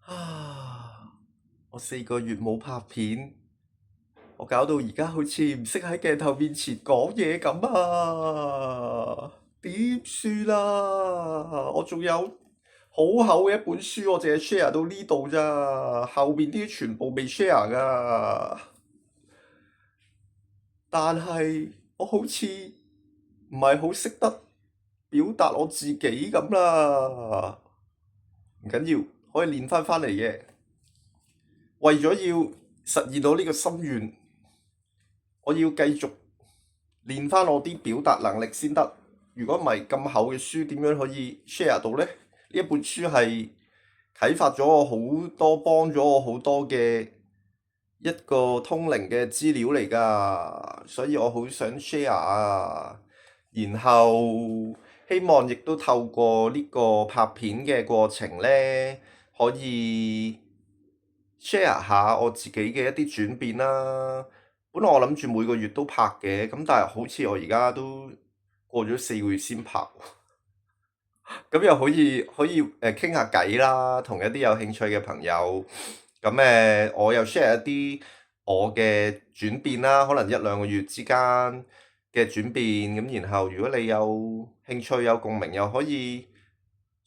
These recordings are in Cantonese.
啊！我4個月冇拍片，我搞到而家好似唔識喺鏡頭面前講嘢咁啊！點算啊？我仲有好厚嘅一本書，我淨係 share 到呢度咋，後面啲全部未 share 噶。但係我好似唔係好識得表達我自己咁啦。唔緊要，可以練翻嚟嘅。為咗要實現到呢個心願，我要繼續練翻我啲表達能力先得。如果唔係咁厚嘅書，點樣可以 share 到呢？呢一本書係啟發咗我好多，幫咗我好多嘅一個通靈嘅資料嚟㗎，所以我好想 share 啊。然後希望亦都透過呢個拍片嘅過程呢，可以 share 下我自己嘅一啲轉變啦。本來我諗住每個月都拍嘅，咁但係好似我而家都過咗4個月先拍喎。咁又可以傾下偈啦，同一啲有興趣嘅朋友。咁我又 share 一啲我嘅轉變啦，可能1-2個月之間嘅轉變。咁然後如果你有興趣有共鳴，又可以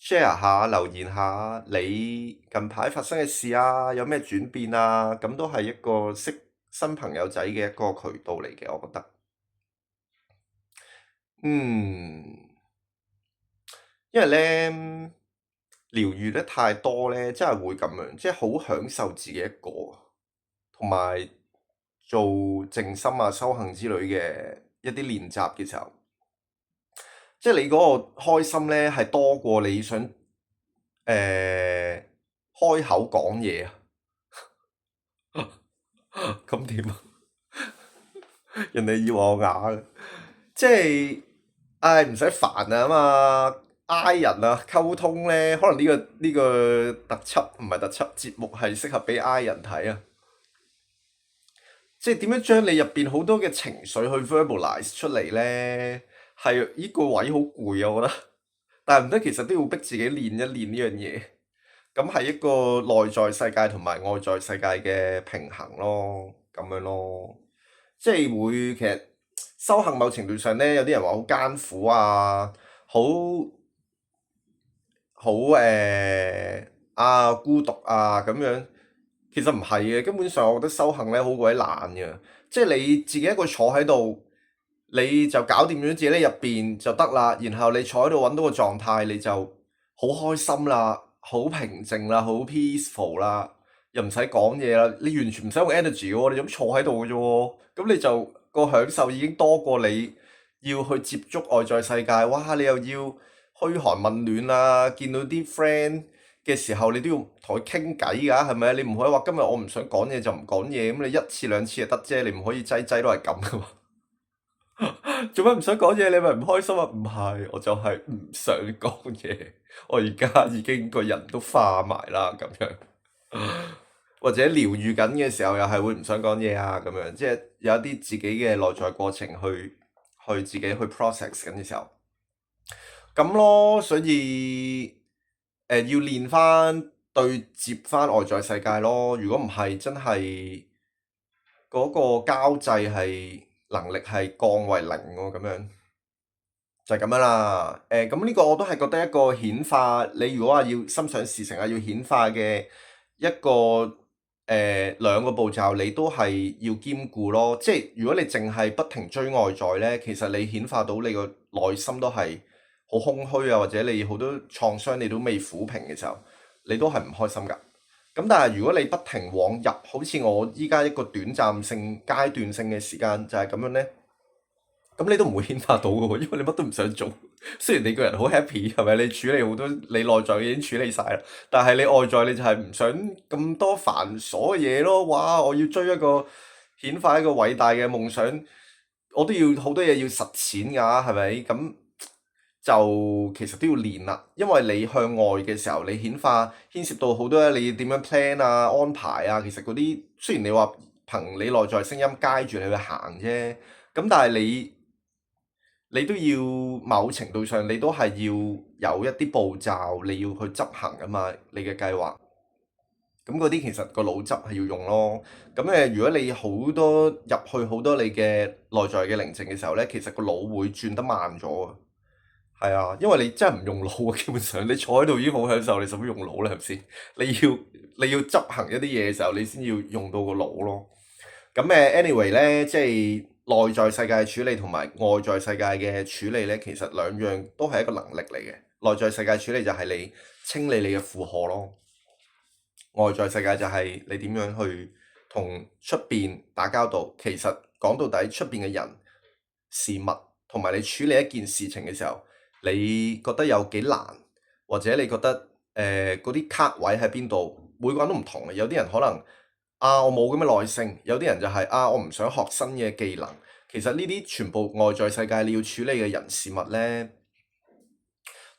share 下留言下你近排發生嘅事啊，有咩轉變啊，咁都係一個識新朋友仔嘅一個渠道嚟嘅，我覺得。嗯，因為咧療愈得太多咧，真係會咁樣，即係好享受自己一個，同埋做靜心啊、修行之類嘅一啲練習嘅時候，即係你嗰個開心咧係多過你想開口講嘢啊。咁點啊？人哋以為我啞嘅，即係唉唔使煩啊嘛，I 人啊溝通咧，可能呢個特輯唔係特輯節目係適合俾 I 人睇啊。即係點樣將你入邊好多嘅情緒去 verbalize 出嚟咧？係呢個位好攰啊，我覺得。但係唔得，其實都要逼自己練一練呢樣嘢。咁係一個內在世界同埋外在世界嘅平衡咯，咁樣咯。即係會其實修行某程度上咧，有啲人話好艱苦啊，好好孤獨啊咁樣。其實唔係嘅，根本上我覺得修行咧好鬼懶嘅，即係你自己一個坐喺度，你就搞掂咗自己喺入邊就得啦。然後你坐喺度揾到個狀態，你就好開心啦，好平靜啦，好 peaceful 啦，又唔使講嘢啦，你完全唔使用 energy 嘅喎，你咁坐喺度嘅啫喎，咁你就個享受已經多過你要去接觸外在世界。哇！你又要噓寒問暖啊，見到啲 friend嘅時候，你都要同佢傾偈㗎，係咪？你唔可以話今日我唔想講嘢就唔講嘢，咁你一次兩次就得啫，你唔可以劑劑都係咁噶嘛。做乜唔想講嘢？你咪唔開心啊？唔係，我就係唔想講嘢。我而家已經個人都化埋啦，咁樣。或者療愈緊嘅時候，又係會唔想講嘢啊，咁樣，即係有一啲自己嘅內在過程去自己去 process 緊嘅時候，咁咯。所以要練翻對接翻外在世界咯。如果唔係，真係嗰個交際係能力係降為零喎，咁樣就係咁樣啦。咁呢個我都係覺得一個顯化。你如果話要心想事成啊，要顯化嘅一個兩個步驟，你都係要兼顧咯。即係如果你淨係不停追外在呢，其實你顯化到你個內心都係好空虛啊，或者你好多創傷你都未撫平嘅時候，你都係唔開心㗎。咁但係如果你不停往入，好似我依家一個短暫性、階段性嘅時間就係咁樣呢，咁你都唔會顯化到嘅喎，因為你乜都唔想做。雖然你個人好 happy，係咪？你處理好多你內在嘅已經處理晒啦，但係你外在你就係唔想咁多繁瑣嘅嘢咯。哇！我要追一個顯化一個偉大嘅夢想，我都要好多嘢要實踐㗎，係咪？咁就其實都要練啦，因為你向外嘅時候，你顯化牽涉到好多你點樣 plan 啊、安排啊。其實嗰啲雖然你話憑你內在聲音 guide 住你去行啫，咁但係你都要某程度上，你都係要有一啲步驟，你要去執行㗎嘛，你嘅計劃。咁嗰啲其實個腦汁係要用咯。咁如果你好多入去好多你嘅內在嘅寧靜嘅時候呢，其實個腦會轉得慢咗啊。係啊，因為你真係唔用腦啊，基本上你坐喺度已經好享受，你使乜用腦咧？係咪先？你要執行一啲嘢嘅時候，你先要用到個腦咯。咁anyway 咧，即係內在世界嘅處理同埋外在世界嘅處理咧，其實兩樣都係一個能力嚟嘅。內在世界處理就係你清理你嘅負荷咯，外在世界就係你點樣去同出邊打交道。其實講到底，出邊嘅人事物同埋你處理一件事情嘅時候，你覺得有幾難，或者你覺得嗰啲卡位喺邊度？每個人都唔同嘅，有啲人可能我冇咁嘅耐性，有啲人就係我唔想學新嘅技能。其實呢啲全部外在世界你要處理嘅人事物呢，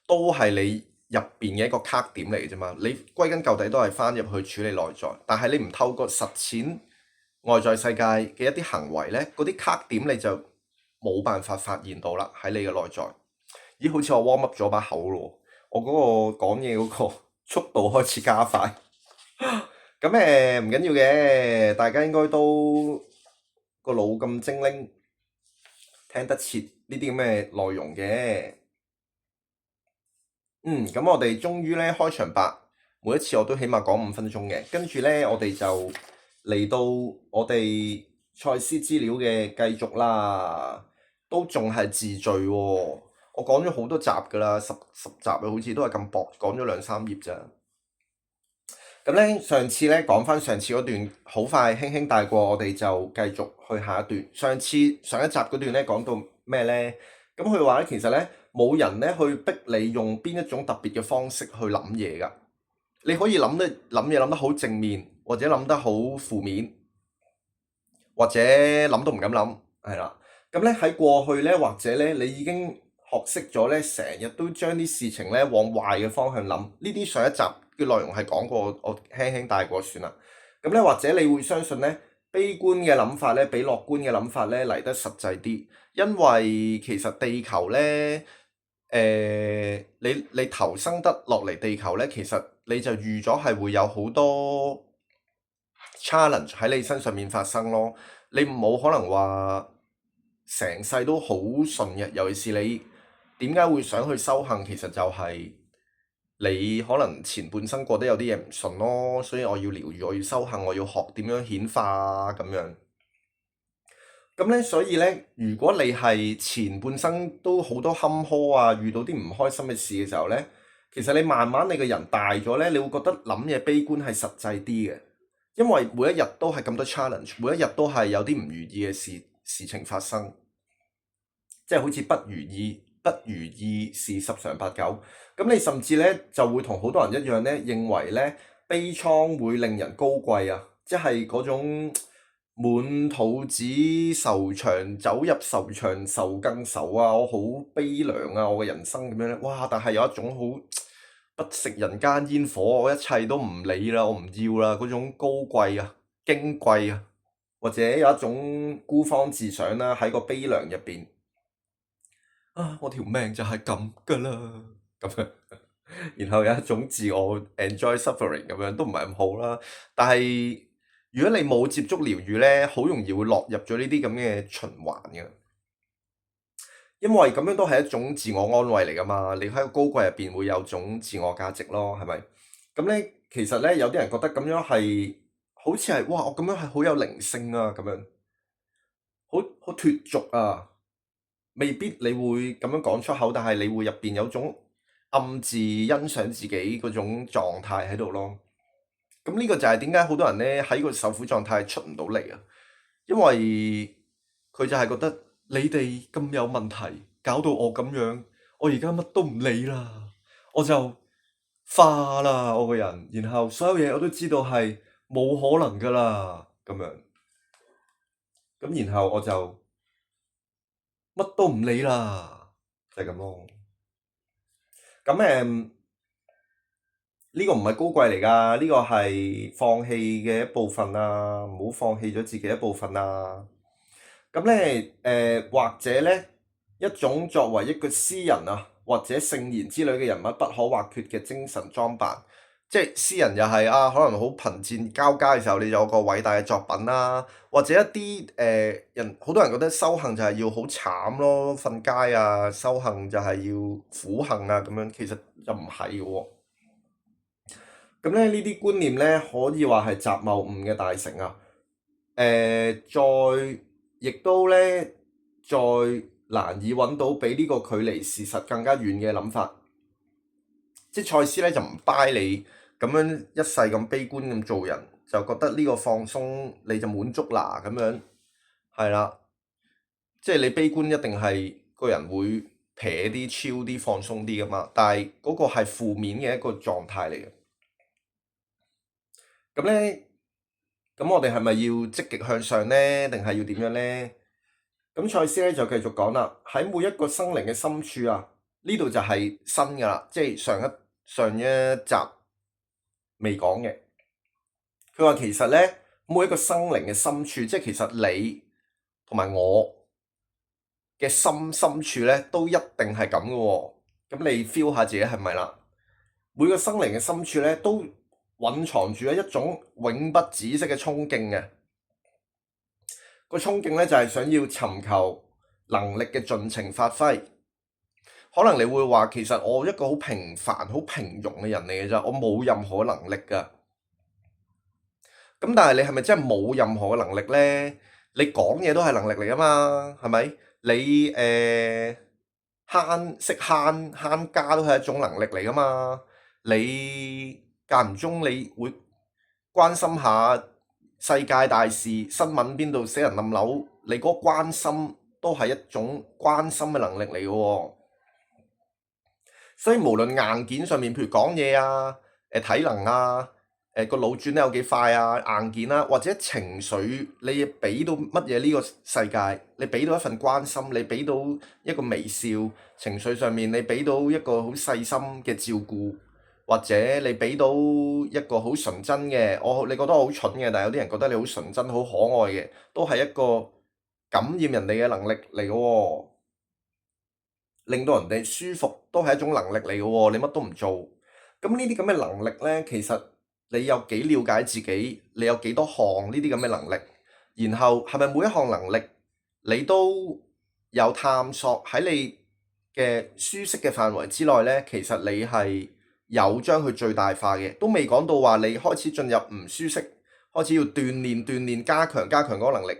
都係你入邊嘅一個卡點嚟嘅啫嘛。你歸根究底都係翻入去處理內在，但係你唔透過實踐外在世界嘅一啲行為呢，嗰啲卡點你就冇辦法發現到啦，喺你嘅內在。咦，好似我 warm up 咗把口咯，我嗰個講嘢嗰個速度開始加快。咁唔緊要嘅，大家應該都個腦咁精靈，聽得切呢啲咁嘅內容嘅。咁我哋終於咧開場白，每一次我都起碼講5分鐘嘅，跟住咧我哋就嚟到我哋賽斯資料嘅繼續啦，都仲係自序喎。我講咗好多集㗎啦，十集啊，好似都係咁薄，講咗2-3頁咋。咁咧上次咧講翻上次嗰段，好快輕輕帶過，我哋就繼續去下一段。上一集嗰段咧講到咩咧？咁佢話咧，其實咧冇人咧去逼你用邊一種特別嘅方式去諗嘢㗎。你可以諗嘢諗得好正面，或者諗得好負面，或者諗都唔敢諗，係啦。咁咧喺過去咧，或者咧你已經學識咗咧，成日都將啲事情咧往壞嘅方向諗。呢啲上一集嘅內容係講過，我輕輕帶過算啦。咁咧或者你會相信咧，悲觀嘅諗法咧比樂觀嘅諗法咧嚟得實際啲，因為其實地球咧，你投生得落嚟地球咧，其實你就預咗係會有好多 challenge 喺你身上面發生咯。你冇可能話成世都好順嘅，尤其是你點解會想去修行，其實就係你可能前半生過得有啲嘢唔順咯，所以我要療愈，我要修行，我要學點樣顯化咁樣。咁咧，所以咧，如果你係前半生都好多坎坷啊，遇到啲唔開心嘅事嘅時候咧，其實你慢慢你個人大咗咧，你會覺得諗嘢悲觀係實際啲嘅，因為每一日都係咁多 challenge，每一日都係有啲唔如意嘅事情發生，即係好似不如意事十常八九。咁你甚至咧就會同好多人一樣咧，認為咧悲愴會令人高貴啊，即係嗰種滿肚子愁腸，走入愁腸愁更愁啊！我好悲涼啊！我嘅人生咁樣咧，哇！但係有一種好不食人間煙火，我一切都唔理啦，我唔要啦，嗰種高貴啊、矜貴啊，或者有一種孤芳自賞啦，喺個悲涼入邊我條命就係咁噶啦，咁樣，然後有一種自我 enjoy suffering 咁樣，都唔係咁好啦。但係如果你冇接觸療愈咧，好容易會落入咗呢啲咁嘅循環嘅，因為咁樣都係一種自我安慰嚟噶嘛。你喺個高貴入邊會有種自我價值咯，係咪？咁咧，其實咧有啲人覺得咁樣係好似係哇，我咁樣係好有靈性啊，咁樣好脫俗啊。未必你會咁樣講出口，但係你會入邊有種暗自欣賞自己嗰種狀態喺度咯。咁呢個就係點解好多人咧喺個受苦狀態出唔到嚟啊？因為佢就係覺得你哋咁有問題，搞到我咁樣，我而家乜都唔理啦，我就化啦我個人，然後所有嘢我都知道係冇可能噶啦，咁樣，咁然後我就乜都唔理啦，就係咁咯。咁呢個唔係高貴嚟㗎，呢個係放棄嘅一部分啊，唔好放棄咗自己一部分啊。咁咧或者咧一種作為一個詩人啊，或者聖賢之類嘅人物不可或缺嘅精神裝扮，即係詩人又係啊，可能好貧賤交加嘅時候，你有個偉大嘅作品啦，或者一啲人，好多人覺得修行就係要好慘咯，瞓街啊，修行就係要苦行啊咁樣，其實又唔係嘅喎。咁咧呢啲觀念咧，可以話係雜謬誤嘅大成啊！再亦都咧，再難以揾到比呢個距離事實更加遠嘅諗法。即係賽斯咧就唔 buy 你咁樣一世咁悲觀咁做人，就覺得呢個放鬆你就滿足啦咁樣，係啦。即係你悲觀一定係個人會撇啲、超啲、放鬆啲噶嘛，但係嗰個係負面嘅一個狀態嚟嘅。咁咧，咁我哋係咪要積極向上呢？定係要點樣呢？咁賽斯咧就繼續講啦，喺每一個生靈嘅深處啊，呢度就係新噶啦，即係上一集未講嘅。佢話其實咧，每一個生靈嘅深處，即係其實你同埋我嘅心深處咧，都一定係咁嘅喎。咁你 feel 下自己係咪啦？每個生靈嘅深處咧，都蘊藏住一種永不止息嘅衝勁嘅。個衝勁咧就係想要尋求能力嘅盡情發揮。可能你會話，其實我一個好平凡、好平庸嘅人嚟嘅啫，我冇任何能力㗎。咁但係你係咪真係冇任何嘅能力咧？你講嘢都係能力嚟㗎嘛，係咪？你識慳家都係一種能力嚟㗎嘛。你間唔中你會關心下世界大事，新聞邊度死人冧樓，你嗰個關心都係一種關心嘅能力嚟嘅喎。所以無論硬件上面，譬如講嘢啊、體能啊、個腦轉得有幾快啊、硬件啦、或者情緒，你俾到乜嘢呢個世界？你俾到一份關心，你俾到一個微笑，情緒上面你俾到一個好細心嘅照顧，或者你俾到一個好純真嘅，你覺得我好蠢嘅，但係有啲人覺得你好純真、好可愛嘅，都係一個感染人哋嘅能力嚟嘅喎。令到人哋舒服都係一種能力嚟嘅喎，你乜都唔做，咁呢啲咁嘅能力呢，其實你有幾了解自己，你有幾多項呢啲咁嘅能力，然後係咪每一項能力你都有探索喺你嘅舒適嘅範圍之內呢？其實你係有將佢最大化嘅，都未講到話你開始進入唔舒適，開始要鍛鍊、加強嗰個能力。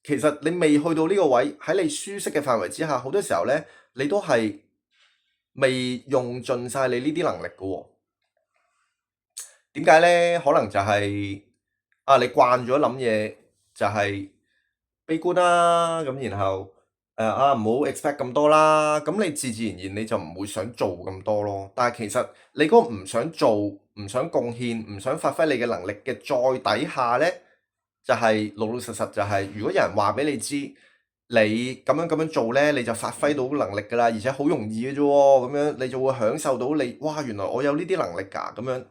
其實你未去到呢個位，喺你舒適嘅範圍之下，好多時候呢，你都係未用盡晒你呢啲能力嘅喎。點解呢？可能就係你慣咗諗嘢就係悲觀啦，咁然後唔好 expect 咁多啦，咁你自然你就唔會想做咁多咯。但係其實你嗰個唔想做、唔想貢獻、唔想發揮你嘅能力嘅再底下呢，就係老老實實就係，如果有人話俾你知，你咁樣做呢，你就發揮到能力㗎啦，而且好容易嘅啫喎，咁樣你就會享受到你，哇，原來我有呢啲能力㗎，咁樣，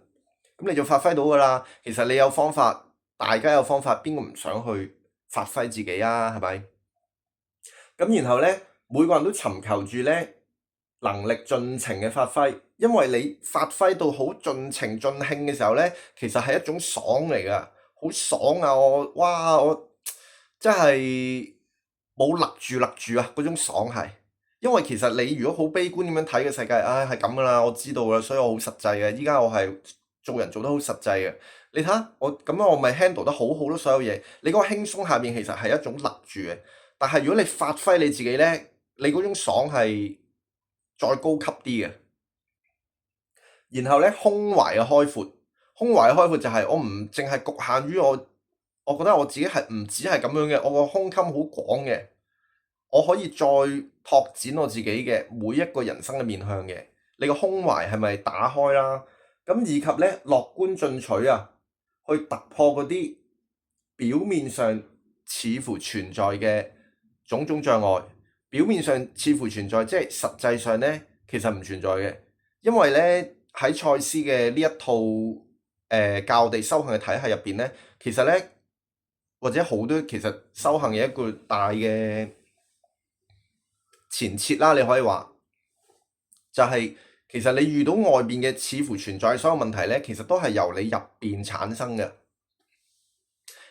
咁你就發揮到㗎啦。其實你有方法，大家有方法，邊個唔想去發揮自己啊？係咪？咁然後呢，每個人都尋求住呢能力盡情嘅發揮，因為你發揮到好盡情盡興嘅時候呢，其實係一種爽嚟㗎。好爽啊！我真係冇勒住啊！嗰種爽係，因為其實你如果好悲觀咁樣睇嘅世界，係咁噶啦，我知道啦，所以我好實際嘅。依家我係做人做得好實際嘅。你睇下我咁樣，我咪 handle 得好好咯，所有嘢。你嗰個輕鬆下面其實係一種勒住嘅，但係如果你發揮你自己呢，你嗰種爽係再高級啲嘅。然後呢，胸懷嘅開闊。胸懷嘅開闊就係我唔淨係局限於我覺得我自己係唔止係咁樣嘅，我個胸襟好廣嘅，我可以再拓展我自己嘅每一個人生嘅面向嘅。你個胸懷係咪打開啦？咁以及咧樂觀進取啊，去突破嗰啲表面上似乎存在嘅種種障礙。表面上似乎存在，即係實際上咧其實唔存在嘅，因為咧喺賽斯嘅呢一套教我哋修行嘅體系入邊咧，其實咧或者好多其實修行嘅一個大嘅前設啦，你可以話就係其實你遇到外邊嘅似乎存在所有問題呢，其實都係由你入邊產生嘅，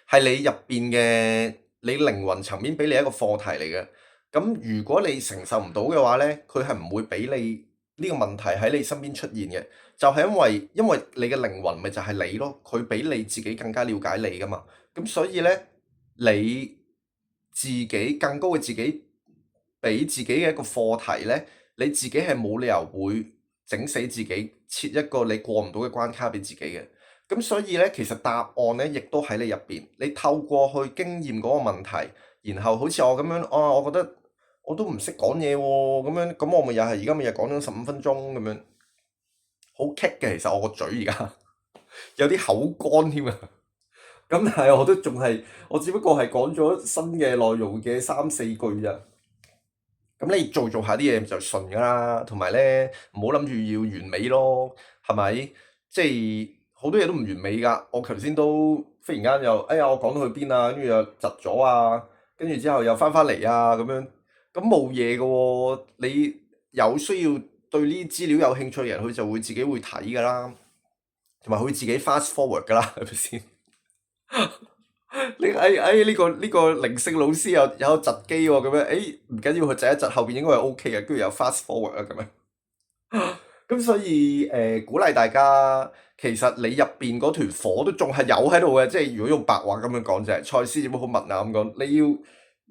係你入邊嘅你靈魂層面俾你一個課題嚟嘅。咁如果你承受唔到嘅話呢，佢係唔會俾你呢個問題喺你身邊出現嘅。就係因為你嘅靈魂咪就係你咯，佢比你自己更加了解你噶嘛。咁所以呢，你自己更高嘅自己俾自己嘅一個課題呢，你自己係冇理由會整死自己，設一個你過唔到嘅關卡俾自己嘅。咁所以呢，其實答案呢亦都喺你入邊。你透過去經驗嗰個問題，然後好似我咁樣，我覺得我都唔識講嘢喎，咁樣咁我咪又係而家咪又講咗15分鐘咁樣，好棘嘅。其實我個嘴而家有啲口乾添啊。咁但係我都仲係，我只不過係講咗新嘅內容嘅3-4句咋。咁你做下啲嘢就順噶啦，同埋咧唔好諗住要完美咯，係咪？即係好多嘢都唔完美㗎。我頭先都忽然間又，哎呀，我講到去邊啊，跟住又窒咗啊，跟住之後又翻嚟啊，咁樣咁冇嘢嘅喎。你有需要對呢啲資料有興趣嘅人，佢就會自己會睇㗎啦，同埋佢自己 fast forward 㗎啦，係咪先？呢個靈性老師有窒機喎，咁樣唔緊要，佢窒一窒後邊應該係 OK 嘅，跟住有 fast forward 啊咁樣。咁所以鼓勵大家，其實你入邊嗰團火都仲係有喺度嘅，即係如果用白話咁樣講就係蔡司點解好文雅咁講，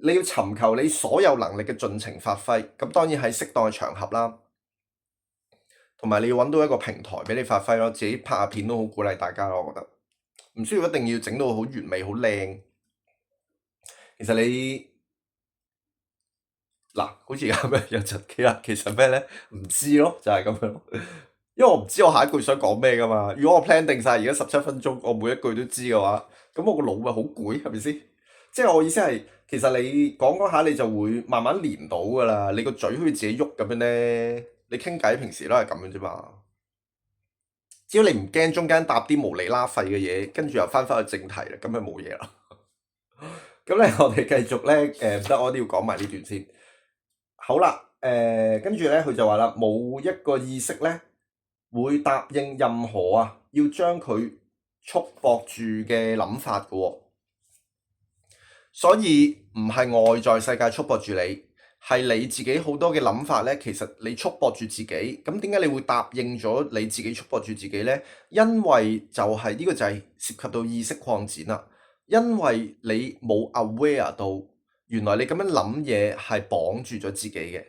你要尋求你所有能力嘅盡情發揮，咁當然係適當嘅場合啦，同埋你要揾到一個平台俾你發揮咯，自己拍下片都好鼓勵大家咯，我覺得。唔需要一定要整到好完美好靚。其實你嗱，好似咁樣有窒機啦。其實咩咧？唔知咯，就係咁樣。因為我唔知我下一句想講咩噶嘛。如果我 plan 定晒而家17分鐘，我每一句都知嘅話，咁我個腦咪好攰，係咪先？即係我意思係，其實你講下你就會慢慢連到噶啦。你個嘴好似自己喐咁樣咧，你傾偈平時都係咁樣啫嘛。只要你唔驚中間搭啲無厘啦廢嘅嘢，跟住又翻返去正題啦，咁就冇嘢啦。咁咧，我哋繼續咧，唔得，我都要講埋呢段先。好啦，跟住咧，佢就話啦，冇一個意識咧會答應任何要將佢束縛住嘅諗法嘅喎。所以唔係外在世界束縛住你，係你自己好多嘅諗法咧。其實你束縛住自己，咁點解你會答應咗你自己束縛住自己咧？因為就係呢個就係涉及到意識擴展啦。因為你冇 aware 到，原來你咁樣諗嘢係綁住咗自己嘅。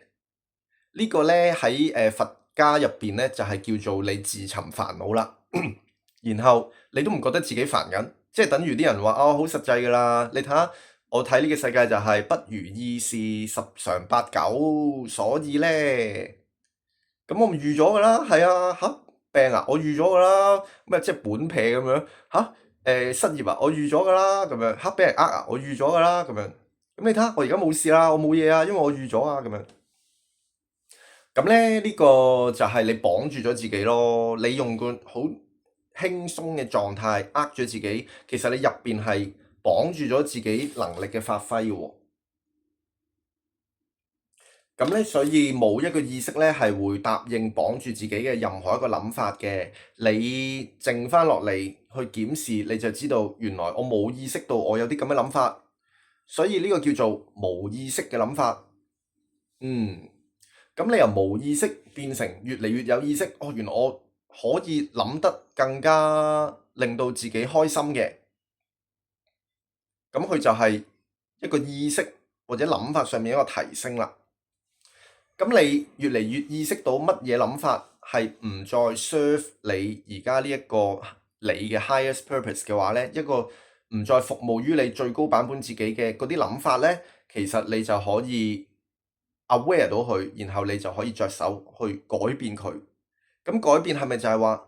呢個咧喺佛家入邊咧就係叫做你自尋煩惱啦。然後你都唔覺得自己煩緊，即係等於啲人話好實際㗎啦。你睇下我睇呢個世界就係不如意事十常八九，所以咧咁我咪預咗㗎啦。係啊，病我預咗㗎啦。咩即係本撇咁樣失業我預咗㗎啦，咁樣俾人我預咗㗎啦，咁樣。咁你睇下我而家冇事啦，我冇嘢啊，因為我預咗啊，咁樣。咁咧呢個就係你綁住咗自己咯。你用個好輕鬆嘅狀態咗自己，其實你入邊係綁住咗自己能力嘅發揮嘅喎。咁咧，所以冇一個意識咧係會答應綁住自己嘅任何一個諗法嘅。你靜翻落嚟去檢視，你就知道原來我冇意識到我有啲咁嘅諗法，所以呢個叫做無意識嘅諗法。咁你由無意識變成越嚟越有意識，原來我可以諗得更加令到自己開心嘅。咁佢就係一個意識或者諗法上面一個提升啦。咁你越嚟越意識到乜嘢諗法係唔再 serve 你而家呢一個你嘅 highest purpose 嘅話呢，一個唔再服務於你最高版本自己嘅嗰啲諗法呢，其實你就可以 aware 到佢，然後你就可以着手去改變佢。咁改變係咪就係話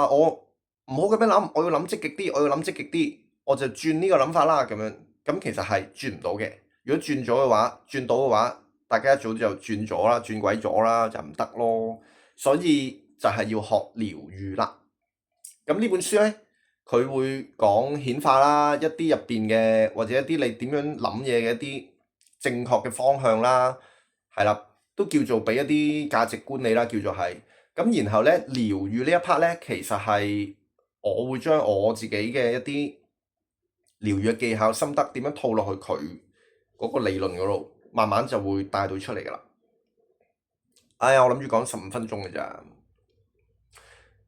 我唔好咁樣諗，我要諗積極啲，我要諗積極啲，我就轉呢個諗法啦咁樣。咁其實係轉唔到嘅。如果轉咗嘅話，轉到嘅話，大家一早就轉咗啦，轉鬼咗啦，就唔得咯。所以就係要學療愈啦。咁呢本書呢，佢會講顯化啦，一啲入邊嘅或者一啲你點樣諗嘢嘅一啲正確嘅方向啦，係啦。都叫做俾一啲價值觀你啦，叫做係。咁然後咧療愈呢一 part 咧，其實係我會將我自己嘅一啲療愈嘅技巧心得點樣套落去佢嗰個理論嗰度，慢慢就會帶到出嚟噶啦。哎呀，我諗住講15分鐘嘅咋，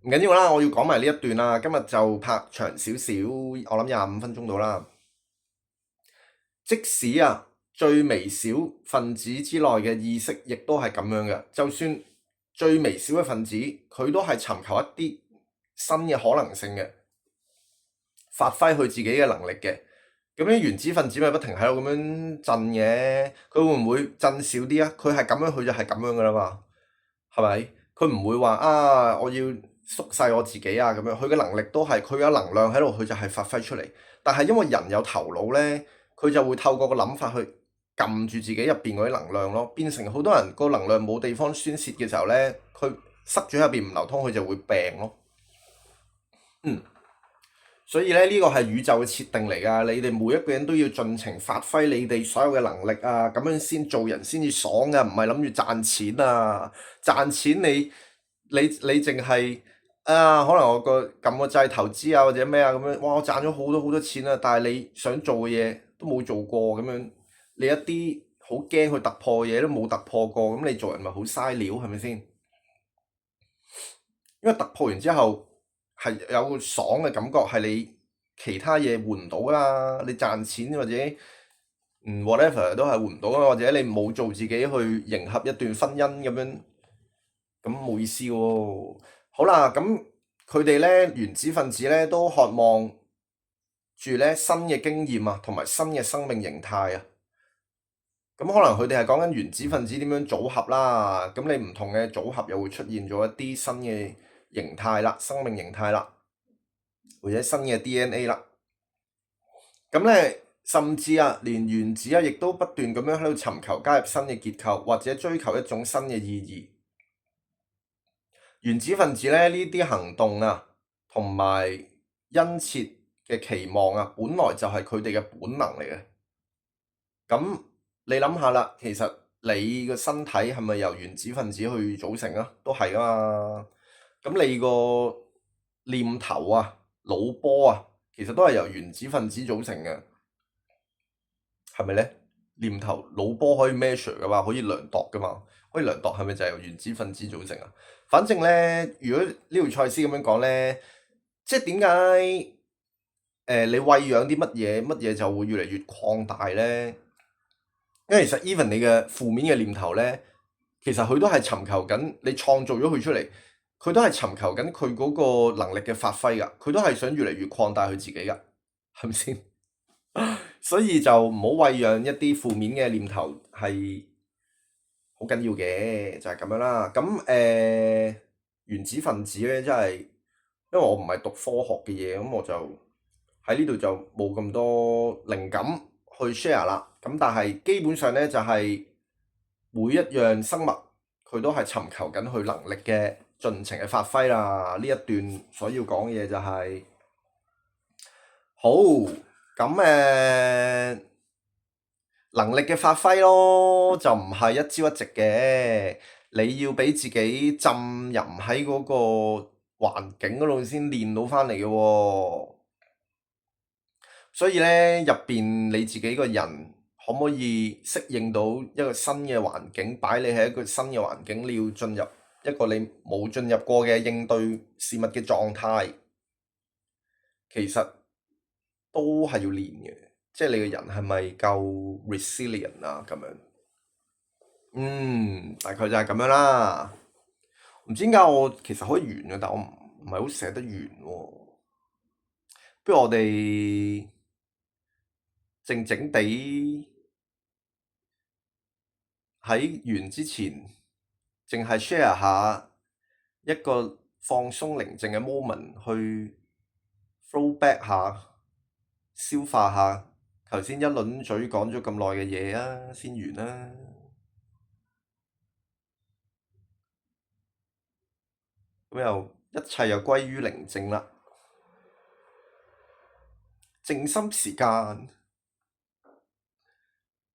唔緊要啦，我要講埋呢一段啦。今日就拍長少少，我諗25分鐘到啦。即使最微小分子之內嘅意識，亦都係咁樣嘅。就算最微小嘅分子，佢都係尋求一啲新嘅可能性嘅，發揮佢自己嘅能力嘅。咁樣原子分子咪不停喺度咁樣震嘅，佢會唔會震少啲啊？佢係咁樣，佢就係咁樣噶啦嘛，係咪？佢唔會話我要縮細我自己啊咁樣。佢嘅能力都係佢有能量喺度，佢就係發揮出嚟。但係因為人有頭腦呢，佢就會透過個諗法去撳住自己入邊嗰啲能量咯，變成好多人個能量冇地方宣泄嘅時候呢，佢塞住喺入邊唔流通，佢就會病咯。所以咧呢個係宇宙嘅設定嚟㗎，你哋每一個人都要盡情發揮你哋所有嘅能力啊，咁樣先做人先至爽㗎，唔係諗住賺錢啊！賺錢你淨係可能我撳個掣投資啊或者咩啊咁樣，哇！我賺咗好多好多錢啊，但係你想做嘅嘢都冇做過咁樣，你一啲好驚去突破嘅嘢都冇突破過，咁你做人咪好嘥料係咪先？因為突破完之後，係有個爽嘅感覺，係你其他嘢換唔到噶嘛。你賺錢或者whatever 都係換唔到啊，或者你冇做自己去迎合一段婚姻咁樣，咁冇意思喎。好啦，咁佢哋咧原子分子咧都渴望住咧新嘅經驗啊，同埋新嘅生命形態啊。咁可能佢哋係講緊原子分子點樣組合啦，咁你唔同嘅組合又會出現咗一啲新嘅形態啦，生命形態啦，或者新嘅 DNA 啦。咁咧，甚至連原子亦都不斷咁樣喺度尋求加入新嘅結構，或者追求一種新嘅意義。原子分子咧呢啲行動同埋殷切嘅期望本來就係佢哋嘅本能嚟嘅。咁你諗下啦，其實你個身體係咪由原子分子去組成啊？都係噶嘛。咁你個念頭腦波其實都係由原子分子組成嘅，係咪呢？念頭腦波可以 measure 噶嘛，可以量度噶嘛，可以量度係咪就係由原子分子組成啊？反正呢，如果呢條賽斯咁樣講呢，即係點解你餵養啲乜嘢，乜嘢就會越嚟越擴大呢？因為其實 even 你嘅負面嘅念頭呢，其實佢都係尋求緊你創造咗佢出嚟，佢都係尋求緊佢嗰個能力嘅發揮噶，佢都係想越嚟越擴大佢自己噶，係咪先？所以就唔好餵養一啲負面嘅念頭，係好緊要嘅，就係咁樣啦。咁原子分子呢，真係因為我唔係讀科學嘅嘢，咁我就喺呢度就冇咁多靈感去 share 啦。咁但係基本上呢，就係每一樣生物佢都係尋求緊佢能力嘅盡情嘅發揮啦。呢一段所要講嘅嘢就係好咁能力嘅發揮咯，就唔係一朝一夕嘅，你要俾自己浸淫喺嗰個環境嗰度先練到翻嚟嘅喎。所以呢，入邊你自己個人可唔可以適應到一個新嘅環境，擺你喺一個新嘅環境，你要進入一個你冇進入過嘅應對事物嘅狀態，其實都係要練嘅。即係你個人係咪夠 resilient 咁樣？大概就係咁樣啦。唔知點解我其實可以完嘅，但我唔係好捨得完喎。不如我哋靜靜地喺完之前，淨係 share 下一個放鬆寧靜嘅 moment，去 flow back 下，消化下頭先一輪嘴講咗咁耐嘅嘢先完啦。咁一切又歸於寧靜啦，靜心時間。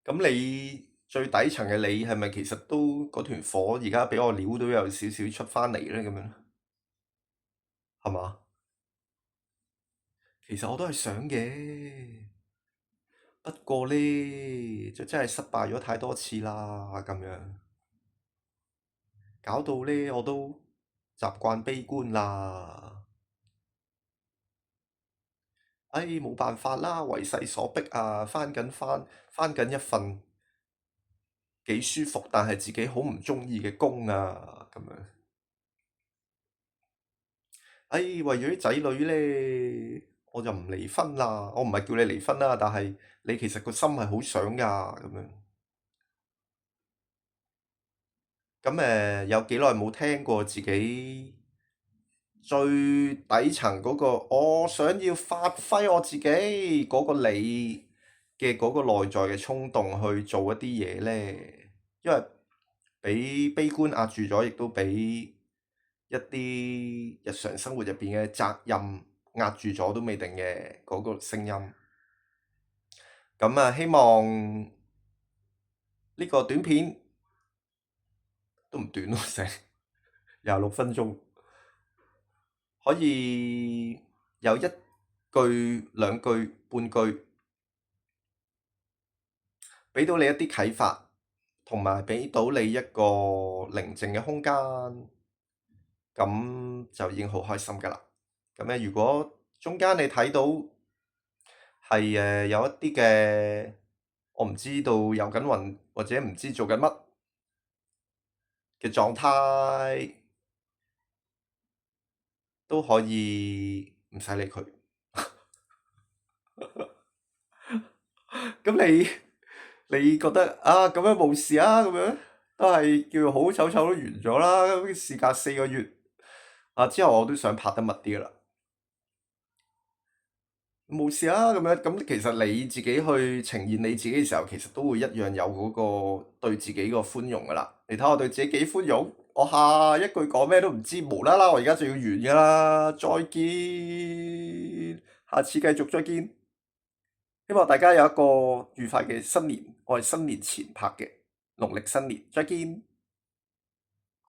咁你最底層嘅你係咪其實都嗰團火而家俾我撩到有少少出翻嚟咧？咁樣係嘛？其實我都係想嘅，不過呢，就真係失敗咗太多次啦，咁樣搞到呢，我都習慣悲觀啦。唉，冇辦法啦，為勢所逼啊，返緊一份幾舒服，但係自己好唔中意嘅工啊，咁樣。唉，為咗啲仔女呢，我就唔離婚啦。我唔係叫你離婚啦，但係你其實個心係好想㗎，咁樣。咁有幾耐冇聽過自己最底層嗰個，我想要發揮我自己嗰個你嘅嗰個內在嘅衝動去做一啲嘢呢？因為俾悲觀壓住咗，亦都俾一啲日常生活入邊嘅責任壓住咗，都未定嘅嗰個聲音。咁希望呢個短片都唔短咯，成26分鐘，可以有一句兩句半句，俾到你一啲啟發，同埋俾到你一個寧靜嘅空間，咁就已經好開心㗎啦。咁如果中間你睇到係有一啲嘅，我唔知道遊緊雲或者唔知做緊乜嘅狀態，都可以唔使理佢。咁你覺得啊，咁樣冇事啊，咁樣都係叫好醜醜都完咗啦。咁事隔4個月啊，之後我都想拍得密啲噶啦。冇事啊，咁樣咁其實你自己去呈現你自己嘅時候，其實都會一樣有嗰個對自己個寬容噶啦。你睇我對自己幾寬容，我下一句講咩都唔知，無啦啦我而家就要完噶啦。再見，下次繼續再見。希望大家有一個愉快嘅新年，我係新年前拍嘅，農曆新年，再見。